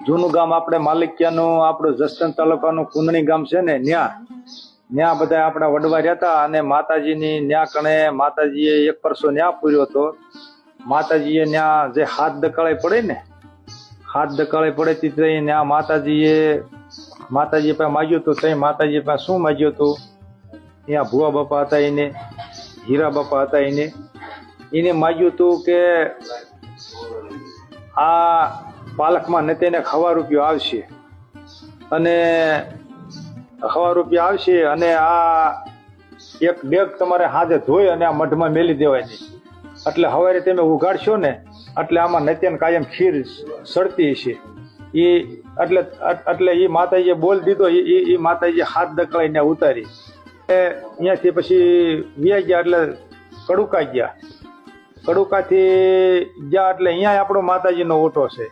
જૂનું ગામ આપણે માલિકિયાનું આપણું જસદણ તાલુકાનું કુંદણી ગામ છે ને ન્યા બધા આપણા વડવા રહેતા અને માતાજીની ન્યા કણે માતાજીએ એક પરસો ન્યા પૂર્યો હતો. માતાજીએ ન્યા જે હાથ દકાળે પડે ને હાથ દકાળે પડે તે ન્યા માતાજીએ પાસે માગ્યું હતું. તઈ માતાજી પાસે શું માગ્યું હતું? ત્યાં ભુવા બાપા હતા, એને હીરા બાપા હતા, એને માગ્યું હતું કે આ પાલકમાં ને તેને ખવા રૂપિયો આવશે અને ખવા રૂપિયા આવશે અને આ એક ડેગ તમારે હાથે ધોઈ અને આ મઢમાં મેલી દેવાની. એટલે સવારે તમે ઉગાડશો ને એટલે આમાં નત્યન કાયમ ખીર સડતી હશે. એટલે એ માતાજીએ બોલ દીધો. એ માતાજીએ હાથ દકળાઈને ઉતારી અહીંયાથી પછી વ્યા ગયા એટલે કડુકા ગયા. કડુકાથી ગયા એટલે અહીંયા આપણો માતાજીનો ઓટો છે.